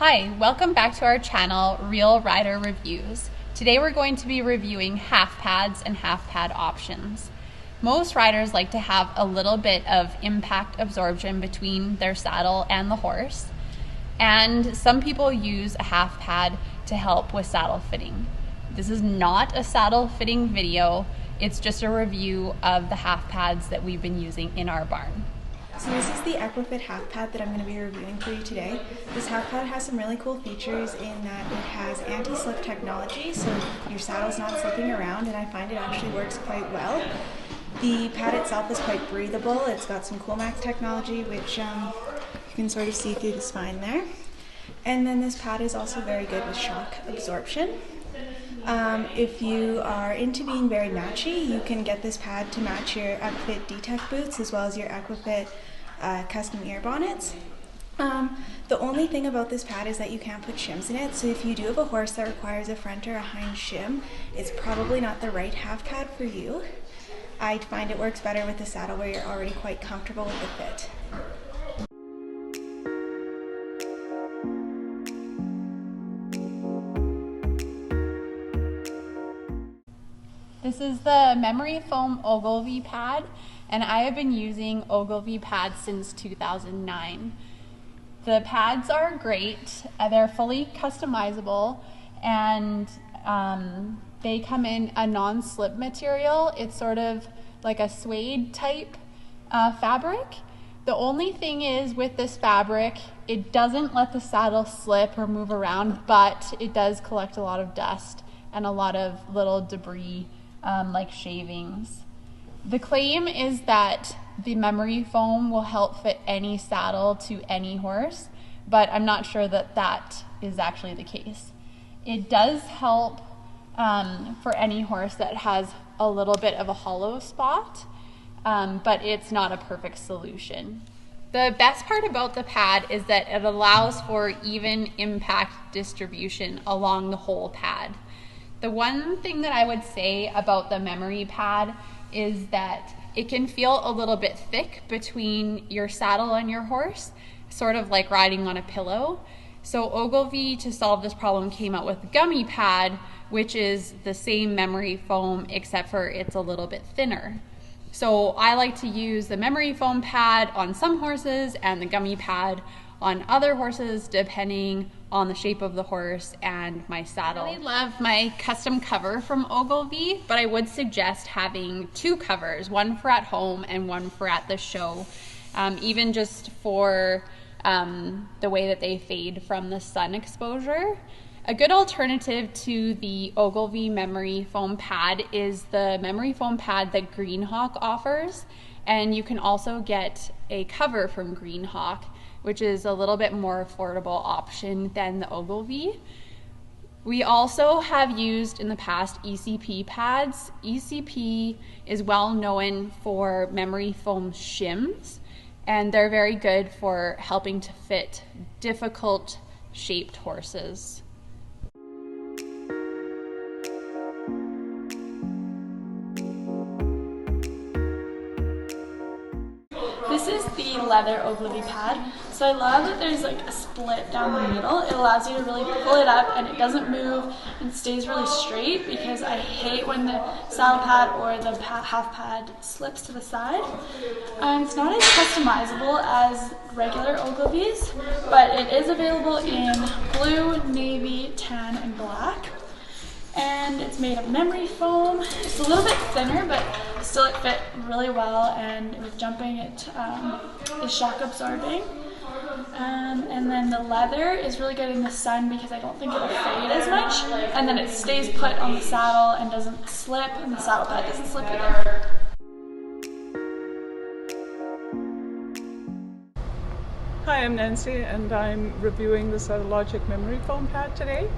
Hi, welcome back to our channel, Real Rider Reviews. Today we're going to be reviewing half pads and half pad options. Most riders like to have a little bit of impact absorption between their saddle and the horse, and some people use a half pad to help with saddle fitting. This is not a saddle fitting video, it's just a review of the half pads that we've been using in our barn. So this is the EQUIFIT half pad that I'm going to be reviewing for you today. This half pad has some really cool features in that it has anti-slip technology, so your saddle's not slipping around, and I find it actually works quite well. The pad itself is quite breathable. It's got some COOLMAX technology, which you can sort of see through the spine there. And then this pad is also very good with shock absorption. If you are into being very matchy, you can get this pad to match your EQUIFIT D-Tech boots as well as your EQUIFIT custom ear bonnets. The only thing about this pad is that you can't put shims in it, so if you do have a horse that requires a front or a hind shim, it's probably not the right half pad for you. I find it works better with the saddle where you're already quite comfortable with the fit. This is the Memory Foam OGILVY pad, and I have been using OGILVY pads since 2009. The pads are great. They're fully customizable, and they come in a non-slip material. It's sort of like a suede type fabric. The only thing is with this fabric, it doesn't let the saddle slip or move around, but it does collect a lot of dust and a lot of little debris like shavings. The claim is that the memory foam will help fit any saddle to any horse, but I'm not sure that that is actually the case. It does help for any horse that has a little bit of a hollow spot, but it's not a perfect solution. The best part about the pad is that it allows for even impact distribution along the whole pad. The one thing that I would say about the memory pad is that it can feel a little bit thick between your saddle and your horse, sort of like riding on a pillow. So OGILVY, to solve this problem, came out with the gummy pad, which is the same memory foam except for it's a little bit thinner. So I like to use the memory foam pad on some horses and the gummy pad on other horses, depending on the shape of the horse and my saddle. I really love my custom cover from OGILVY, but I would suggest having two covers, one for at home and one for at the show, even just for the way that they fade from the sun exposure. A good alternative to the OGILVY memory foam pad is the memory foam pad that GREENHAWK offers, and you can also get a cover from GREENHAWK, which is a little bit more affordable option than the OGILVY. We also have used in the past ECP pads. ECP is well known for memory foam shims, and they're very good for helping to fit difficult shaped horses. This is the leather OGILVY pad. So I love that there's like a split down the middle. It allows you to really pull it up and it doesn't move and stays really straight, because I hate when the saddle pad or the half pad slips to the side. It's not as customizable as regular OGILVYs, but it is available in blue, navy, tan, and black. And it's made of memory foam. It's a little bit thinner, but still it fit really well, and with jumping it is shock absorbing. And then the leather is really good in the sun because I don't think it'll fade as much, and then it stays put on the saddle and doesn't slip, and the saddle pad doesn't slip either. Hi, I'm Nancy, and I'm reviewing the SEDELOGIC memory foam pad today.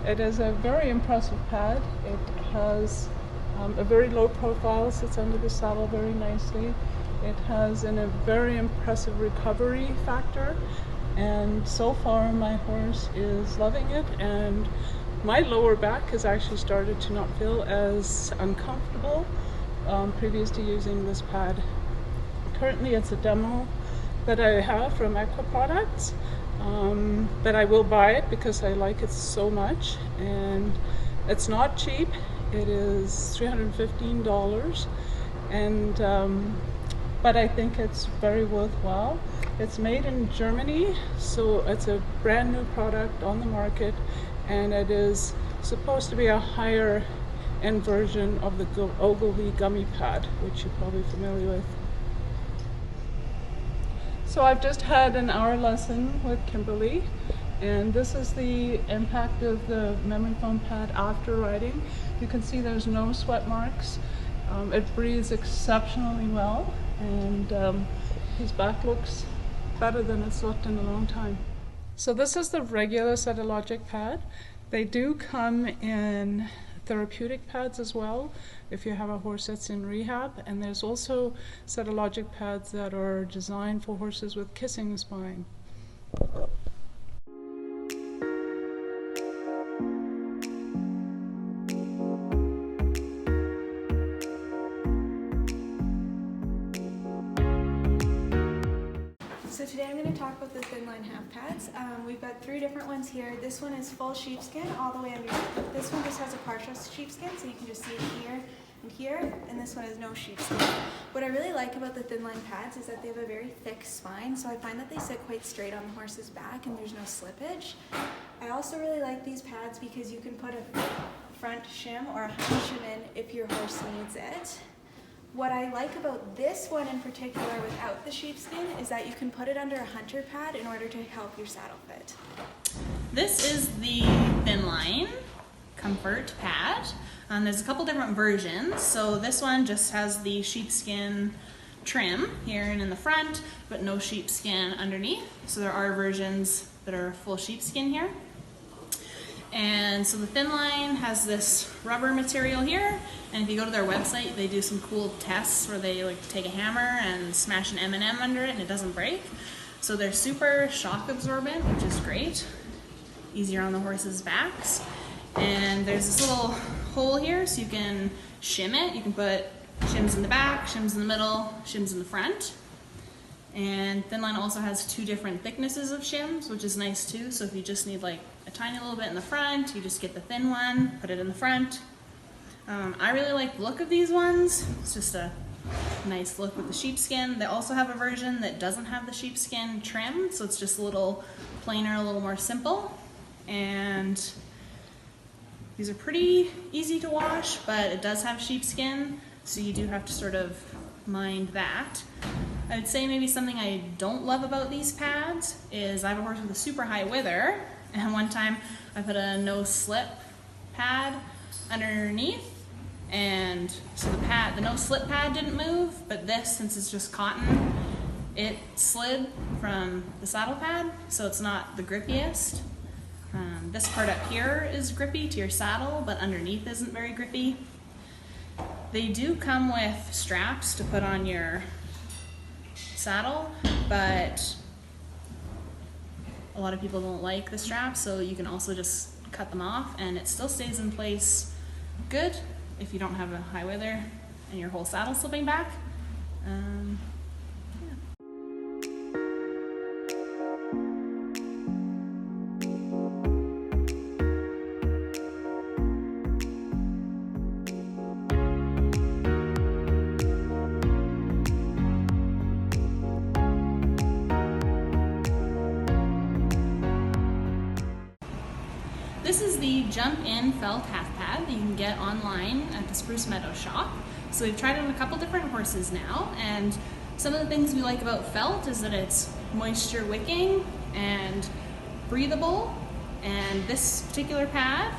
It is a very impressive pad. It has a very low profile, sits under the saddle very nicely. It has a very impressive recovery factor, and so far my horse is loving it, and my lower back has actually started to not feel as uncomfortable previous to using this pad. Currently it's a demo, that I have from EQUIFIT products, but I will buy it because I like it so much, and it's not cheap. It is $315, and but I think it's very worthwhile. It's made in Germany, so it's a brand new product on the market, and it is supposed to be a higher end version of the OGILVY gummy pad, which you're probably familiar with. So I've just had an hour lesson with Kimberly, and this is the impact of the memory foam pad after riding. You can see there's no sweat marks. It breathes exceptionally well, and his back looks better than it's looked in a long time. So this is the regular SEDELOGIC pad. They do come in therapeutic pads as well if you have a horse that's in rehab, and there's also SEDELOGIC pads that are designed for horses with kissing spine. So today I'm going to talk about the THINLINE half pads. We've got 3 different ones here. This one is full sheepskin all the way underneath. This one just has a partial sheepskin, so you can just see it here and here, and this one is no sheepskin. What I really like about the THINLINE pads is that they have a very thick spine, so I find that they sit quite straight on the horse's back and there's no slippage. I also really like these pads because you can put a front shim or a hind shim in if your horse needs it. What I like about this one in particular without the sheepskin is that you can put it under a hunter pad in order to help your saddle fit. This is the THINLINE Comfort pad. There's a couple different versions. So this one just has the sheepskin trim here and in the front, but no sheepskin underneath. So there are versions that are full sheepskin here. And so the THINLINE has this rubber material here, and if you go to their website, they do some cool tests where they like take a hammer and smash an M&M under it and it doesn't break. So they're super shock absorbent, which is great. Easier on the horses' backs. And there's this little hole here so you can shim it. You can put shims in the back, shims in the middle, shims in the front. And THINLINE also has 2 different thicknesses of shims, which is nice too. So if you just need like a tiny little bit in the front, you just get the thin one, put it in the front. I really like the look of these ones. It's just a nice look with the sheepskin. They also have a version that doesn't have the sheepskin trim, so it's just a little plainer, a little more simple. And these are pretty easy to wash, but it does have sheepskin, so you do have to sort of mind that. I would say maybe something I don't love about these pads is I have a horse with a super high wither, and one time I put a no slip pad underneath, and so the no slip pad didn't move, but this, since it's just cotton, it slid from the saddle pad, so it's not the grippiest. This part up here is grippy to your saddle, but underneath isn't very grippy. They do come with straps to put on your saddle, but a lot of people don't like the straps, so you can also just cut them off and it still stays in place good if you don't have a high wither and your whole saddle slipping back. This is the jump-in felt half pad that you can get online at the Spruce Meadow shop. So we've tried it on a couple different horses now, and some of the things we like about felt is that it's moisture wicking and breathable, and this particular pad,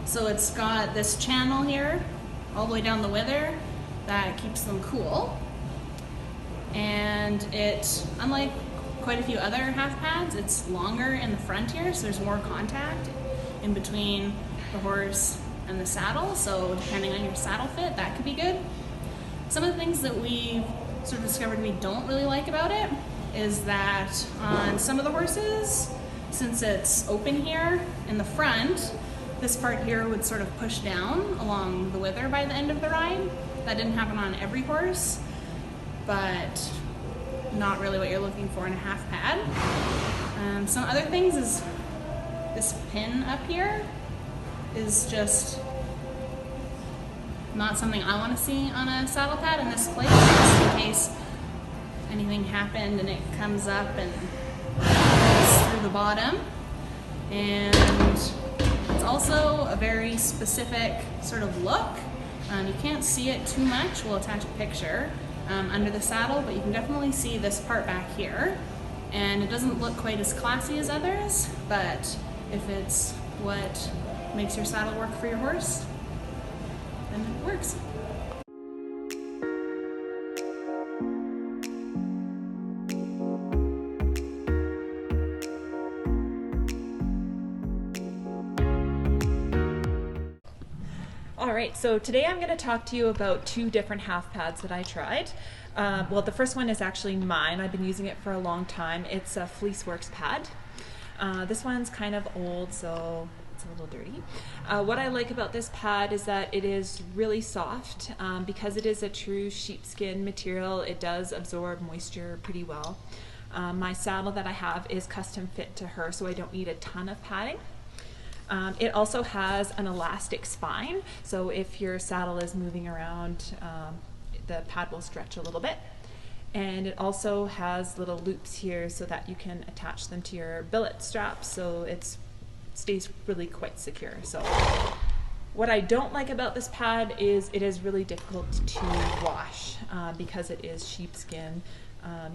so it's got this channel here all the way down the wither that keeps them cool, and it, unlike quite a few other half pads, it's longer in the front here, so there's more contact in between the horse and the saddle, so depending on your saddle fit, that could be good. Some of the things that we sort of discovered we don't really like about it is that on some of the horses, since it's open here in the front, this part here would sort of push down along the wither by the end of the ride. That didn't happen on every horse, but not really what you're looking for in a half pad. Some other things is this pin up here is just not something I want to see on a saddle pad in this place, just in case anything happened and it comes up and goes through the bottom. And it's also a very specific sort of look. You can't see it too much. We'll attach a picture under the saddle, but you can definitely see this part back here. And it doesn't look quite as classy as others, but if it's what makes your saddle work for your horse, then it works. Alright, so today I'm going to talk to you about two different half pads that I tried. Well, the first one is actually mine. I've been using it for a long time. It's a FLEECEWORKS pad. This one's kind of old, so it's a little dirty. What I like about this pad is that it is really soft. Because it is a true sheepskin material, it does absorb moisture pretty well. My saddle that I have is custom fit to her, so I don't need a ton of padding. It also has an elastic spine, so if your saddle is moving around, the pad will stretch a little bit. And it also has little loops here so that you can attach them to your billet straps, so it stays really quite secure. So what I don't like about this pad is it is really difficult to wash because it is sheepskin.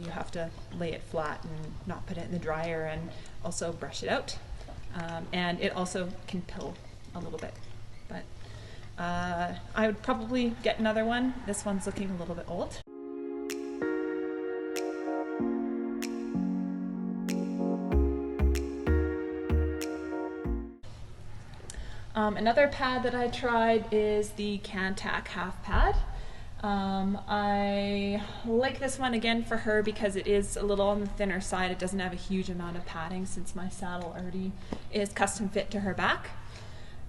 You have to lay it flat and not put it in the dryer and also brush it out. And it also can pill a little bit, but I would probably get another one. This one's looking a little bit old. Another pad that I tried is the Cantack half pad. I like this one again for her because it is a little on the thinner side. It doesn't have a huge amount of padding since my saddle already is custom fit to her back.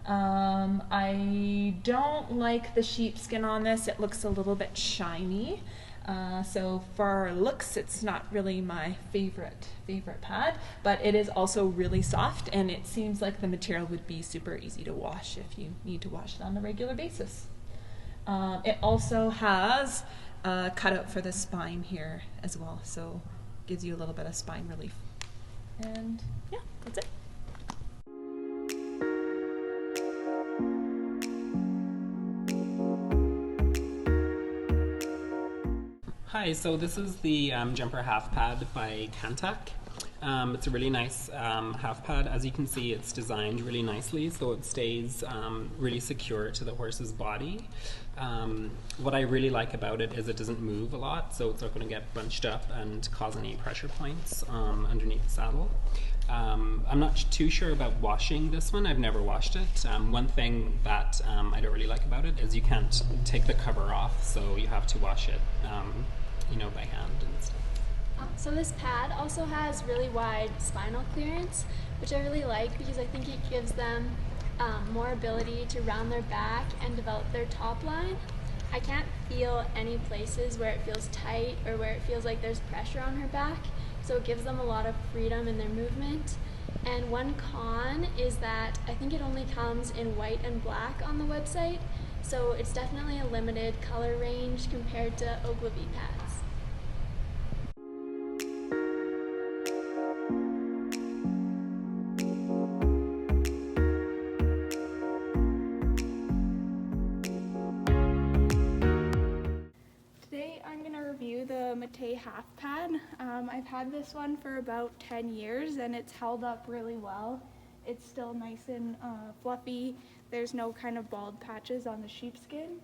I don't like the sheepskin on this. It looks a little bit shiny. So for looks, it's not really my favorite pad, but it is also really soft, and it seems like the material would be super easy to wash if you need to wash it on a regular basis. It also has a cutout for the spine here as well, so gives you a little bit of spine relief. And yeah, that's it. Hi, so this is the jumper half pad by Cantack. It's a really nice half pad. As you can see, it's designed really nicely so it stays really secure to the horse's body. What I really like about it is it doesn't move a lot, so it's not going to get bunched up and cause any pressure points underneath the saddle. I'm not too sure about washing this one. I've never washed it. One thing that I don't really like about it is you can't take the cover off, so you have to wash it by hand and stuff. So this pad also has really wide spinal clearance, which I really like because I think it gives them more ability to round their back and develop their top line. I can't feel any places where it feels tight or where it feels like there's pressure on her back, so it gives them a lot of freedom in their movement. And one con is that I think it only comes in white and black on the website, so it's definitely a limited color range compared to OGILVY pads. The half pad. I've had this one for about 10 years and it's held up really well. It's still nice and fluffy. There's no kind of bald patches on the sheepskin.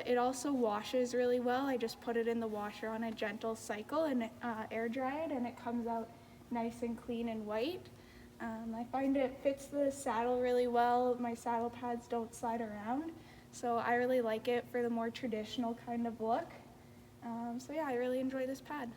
It also washes really well. I just put it in the washer on a gentle cycle and air dry it, and it comes out nice and clean and white. I find it fits the saddle really well. My saddle pads don't slide around, so I really like it for the more traditional kind of look. So yeah, I really enjoy this pad.